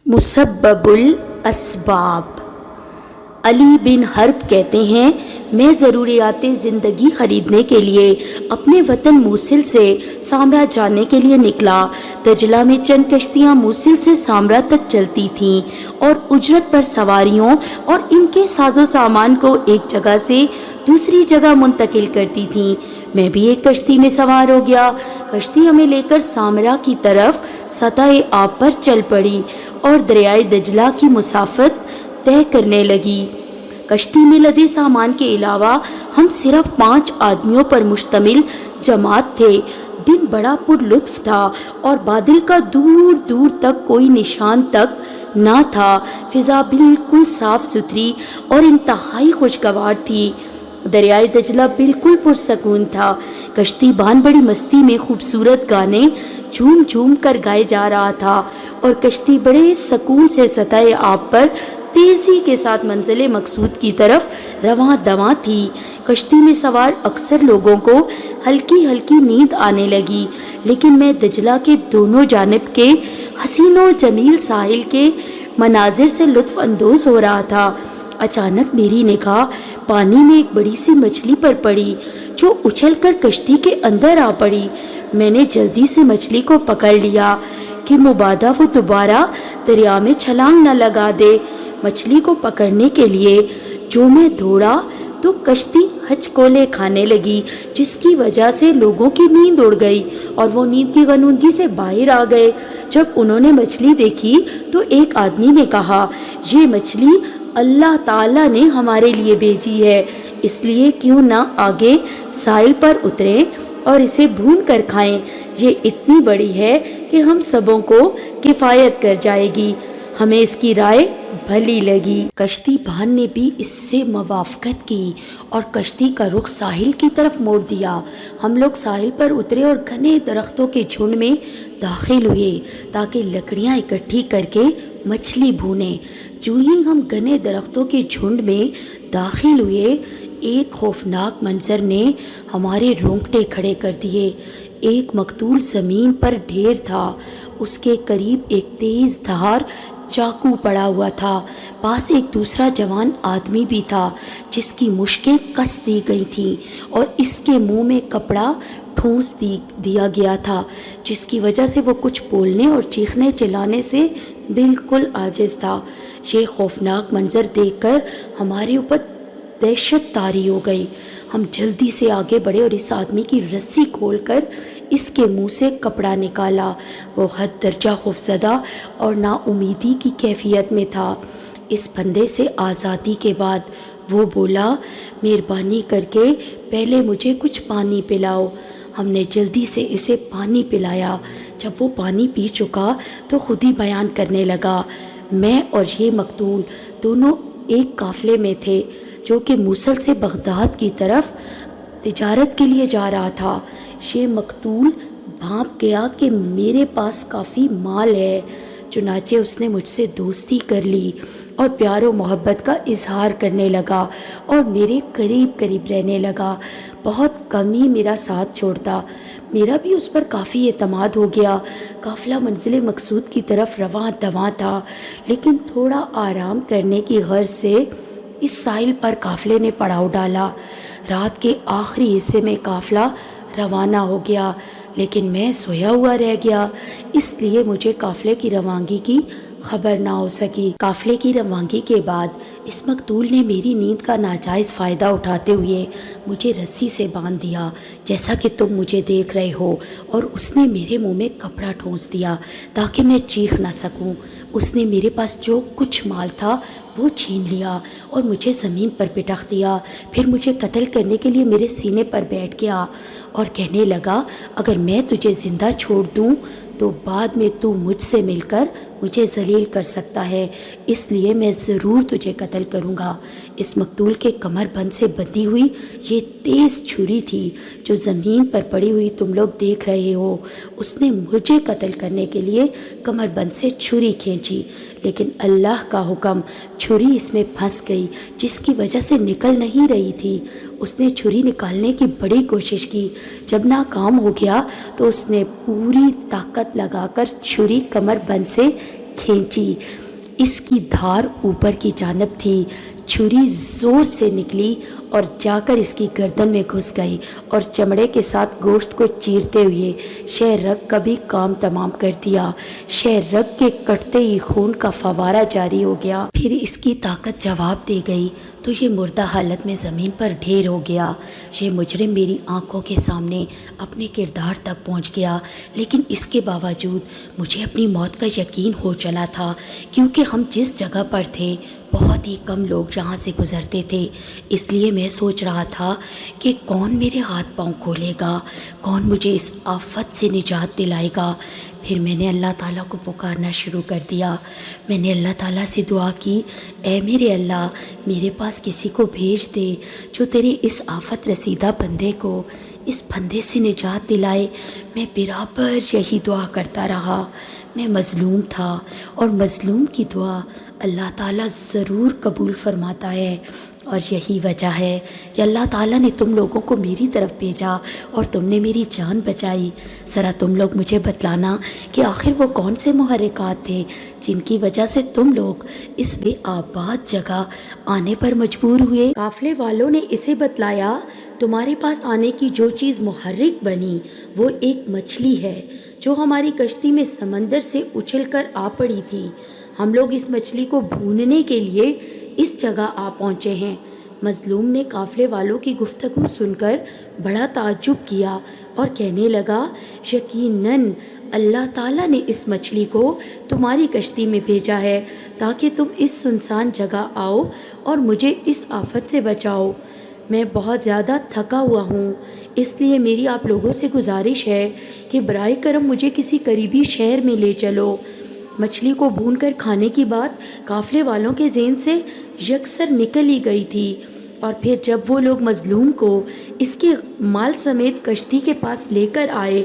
مسببُ الاسباب۔ علی بن حرب کہتے ہیں، میں ضروریات زندگی خریدنے کے لیے اپنے وطن موصل سے سامرا جانے کے لیے نکلا۔ دجلہ میں چند کشتیاں موصل سے سامرا تک چلتی تھیں اور اجرت پر سواریوں اور ان کے ساز و سامان کو ایک جگہ سے دوسری جگہ منتقل کرتی تھیں۔ میں بھی ایک کشتی میں سوار ہو گیا۔ کشتی ہمیں لے کر سامرا کی طرف سطح آب پر چل پڑی اور دریائے دجلہ کی مسافت طے کرنے لگی۔ کشتی میں لدے سامان کے علاوہ ہم صرف 5 آدمیوں پر مشتمل جماعت تھے۔ دن بڑا پر لطف تھا اور بادل کا دور دور تک کوئی نشان تک نہ تھا۔ فضا بالکل صاف ستھری اور انتہائی خوشگوار تھی۔ دریائے دجلہ بالکل پرسکون تھا۔ کشتی بان بڑی مستی میں خوبصورت گانے جھوم جھوم کر گائے جا رہا تھا اور کشتی بڑے سکون سے سطح آب پر تیزی کے ساتھ منزل مقصود کی طرف رواں دواں تھی۔ کشتی میں سوار اکثر لوگوں کو ہلکی ہلکی نیند آنے لگی، لیکن میں دجلہ کے دونوں جانب کے حسین و جمیل ساحل کے مناظر سے لطف اندوز ہو رہا تھا۔ اچانک میری نگاہ پانی میں ایک بڑی سی مچھلی پر پڑی جو اچھل کر کشتی کے اندر آ پڑی۔ میں نے جلدی سے مچھلی کو پکڑ لیا کہ مبادا وہ دوبارہ دریا میں چھلانگ نہ لگا دے۔ مچھلی کو پکڑنے کے لیے جو میں دوڑا تو کشتی ہچکولے کھانے لگی، جس کی وجہ سے لوگوں کی نیند اڑ گئی اور وہ نیند کی غنودگی سے باہر آ گئے۔ جب انہوں نے مچھلی دیکھی تو ایک آدمی نے کہا، یہ مچھلی اللہ تعالیٰ نے ہمارے لیے بھیجی ہے، اس لیے کیوں نہ آگے ساحل پر اتریں اور اسے بھون کر کھائیں۔ یہ اتنی بڑی ہے کہ ہم سبوں کو کفایت کر جائے گی۔ ہمیں اس کی رائے بھلی لگی۔ کشتی بان نے بھی اس سے موافقت کی اور کشتی کا رخ ساحل کی طرف موڑ دیا۔ ہم لوگ ساحل پر اترے اور گھنے درختوں کے جھنڈ میں داخل ہوئے تاکہ لکڑیاں اکٹھی کر کے مچھلی بھونیں۔ جو ہی ہم گھنے درختوں کے جھنڈ میں داخل ہوئے، ایک خوفناک منظر نے ہمارے رونگٹے کھڑے کر دیے۔ ایک مقتول زمین پر ڈھیر تھا، اس کے قریب ایک تیز دھار چاقو پڑا ہوا تھا۔ پاس ایک دوسرا جوان آدمی بھی تھا جس کی مشکیں کس دی گئی تھیں اور اس کے منہ میں کپڑا ٹھونس دیا گیا تھا، جس کی وجہ سے وہ کچھ بولنے اور چیخنے چلانے سے بالکل عاجز تھا۔ یہ خوفناک منظر دیکھ کر ہمارے اوپر دہشت طاری ہو گئی۔ ہم جلدی سے آگے بڑھے اور اس آدمی کی رسی کھول کر اس کے منہ سے کپڑا نکالا۔ وہ حد درجہ خوفزدہ اور نا امیدی کی کیفیت میں تھا۔ اس بندے سے آزادی کے بعد وہ بولا، مہربانی کر کے پہلے مجھے کچھ پانی پلاؤ۔ ہم نے جلدی سے اسے پانی پلایا۔ جب وہ پانی پی چکا تو خود ہی بیان کرنے لگا، میں اور یہ مقتول دونوں ایک قافلے میں تھے جو کہ موصل سے بغداد کی طرف تجارت کے لیے جا رہا تھا۔ یہ مقتول بھانپ گیا کہ میرے پاس کافی مال ہے، چنانچہ اس نے مجھ سے دوستی کر لی اور پیار و محبت کا اظہار کرنے لگا اور میرے قریب قریب رہنے لگا۔ بہت کم ہی میرا ساتھ چھوڑتا۔ میرا بھی اس پر کافی اعتماد ہو گیا۔ قافلہ منزل مقصود کی طرف رواں دواں تھا، لیکن تھوڑا آرام کرنے کی غرض سے اس ساحل پر قافلے نے پڑاؤ ڈالا۔ رات کے آخری حصے میں قافلہ روانہ ہو گیا، لیکن میں سویا ہوا رہ گیا، اس لیے مجھے قافلے کی روانگی کی خبر نہ ہو سکی۔ قافلے کی روانگی کے بعد اس مقتول نے میری نیند کا ناجائز فائدہ اٹھاتے ہوئے مجھے رسی سے باندھ دیا، جیسا کہ تم مجھے دیکھ رہے ہو، اور اس نے میرے منہ میں کپڑا ٹھونس دیا تاکہ میں چیخ نہ سکوں۔ اس نے میرے پاس جو کچھ مال تھا وہ چھین لیا اور مجھے زمین پر پٹخ دیا۔ پھر مجھے قتل کرنے کے لیے میرے سینے پر بیٹھ گیا اور کہنے لگا، اگر میں تجھے زندہ چھوڑ دوں تو بعد میں تو مجھ سے مل کر مجھے ذلیل کر سکتا ہے، اس لیے میں ضرور تجھے قتل کروں گا۔ اس مقتول کے کمر بند سے بندھی ہوئی یہ تیز چھری تھی جو زمین پر پڑی ہوئی تم لوگ دیکھ رہے ہو۔ اس نے مجھے قتل کرنے کے لیے کمر بند سے چھری کھینچی، لیکن اللہ کا حکم، چھری اس میں پھنس گئی جس کی وجہ سے نکل نہیں رہی تھی۔ اس نے چھری نکالنے کی بڑی کوشش کی۔ جب ناکام ہو گیا تو اس نے پوری طاقت لگا کر چھری کمر بند سے کھینچی۔ اس کی دھار اوپر کی جانب تھی۔ چھری زور سے نکلی اور جا کر اس کی گردن میں گھس گئی اور چمڑے کے ساتھ گوشت کو چیرتے ہوئے شہ رگ کا بھی کام تمام کر دیا۔ شہ رگ کے کٹتے ہی خون کا فوارہ جاری ہو گیا۔ پھر اس کی طاقت جواب دے گئی تو یہ مردہ حالت میں زمین پر ڈھیر ہو گیا۔ یہ مجرم میری آنکھوں کے سامنے اپنے کردار تک پہنچ گیا، لیکن اس کے باوجود مجھے اپنی موت کا یقین ہو چلا تھا، کیونکہ ہم جس جگہ پر تھے بہت ہی کم لوگ یہاں سے گزرتے تھے۔ اس لیے میں سوچ رہا تھا کہ کون میرے ہاتھ پاؤں کھولے گا، کون مجھے اس آفت سے نجات دلائے گا۔ پھر میں نے اللہ تعالیٰ کو پکارنا شروع کر دیا۔ میں نے اللہ تعالیٰ سے دعا کی، اے میرے اللہ، میرے پاس کسی کو بھیج دے جو تیرے اس آفت رسیدہ بندے کو اس پھندے سے نجات دلائے۔ میں برابر یہی دعا کرتا رہا۔ میں مظلوم تھا اور مظلوم کی دعا اللہ تعالیٰ ضرور قبول فرماتا ہے، اور یہی وجہ ہے کہ اللہ تعالیٰ نے تم لوگوں کو میری طرف بھیجا اور تم نے میری جان بچائی۔ ذرا تم لوگ مجھے بتلانا کہ آخر وہ کون سے محرکات تھے جن کی وجہ سے تم لوگ اس بے آباد جگہ آنے پر مجبور ہوئے۔ قافلے والوں نے اسے بتلایا، تمہارے پاس آنے کی جو چیز محرک بنی وہ ایک مچھلی ہے جو ہماری کشتی میں سمندر سے اچھل کر آ پڑی تھی۔ ہم لوگ اس مچھلی کو بھوننے کے لیے اس جگہ آ پہنچے ہیں۔ مظلوم نے قافلے والوں کی گفتگو سن کر بڑا تعجب کیا اور کہنے لگا، یقیناً اللہ تعالیٰ نے اس مچھلی کو تمہاری کشتی میں بھیجا ہے تاکہ تم اس سنسان جگہ آؤ اور مجھے اس آفت سے بچاؤ۔ میں بہت زیادہ تھکا ہوا ہوں، اس لیے میری آپ لوگوں سے گزارش ہے کہ برائے کرم مجھے کسی قریبی شہر میں لے چلو۔ مچھلی کو بھون کر کھانے کی بات قافلے والوں کے ذہن سے یکسر نکل ہی گئی تھی، اور پھر جب وہ لوگ مظلوم کو اس کے مال سمیت کشتی کے پاس لے کر آئے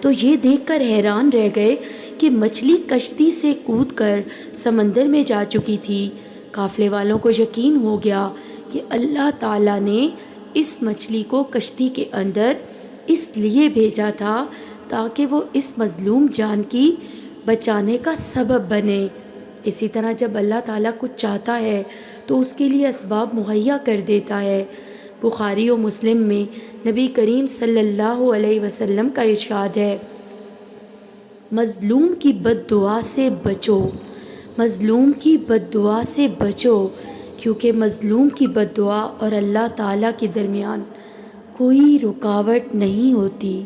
تو یہ دیکھ کر حیران رہ گئے کہ مچھلی کشتی سے کود کر سمندر میں جا چکی تھی۔ قافلے والوں کو یقین ہو گیا کہ اللہ تعالیٰ نے اس مچھلی کو کشتی کے اندر اس لیے بھیجا تھا تاکہ وہ اس مظلوم جان کی بچانے کا سبب بنے۔ اسی طرح جب اللہ تعالیٰ کچھ چاہتا ہے تو اس کے لیے اسباب مہیا کر دیتا ہے۔ بخاری و مسلم میں نبی کریم صلی اللہ علیہ وسلم کا ارشاد ہے، مظلوم کی بد دعا سے بچو، مظلوم کی بد دعا سے بچو، کیونکہ مظلوم کی بد دعا اور اللہ تعالیٰ کے درمیان کوئی رکاوٹ نہیں ہوتی۔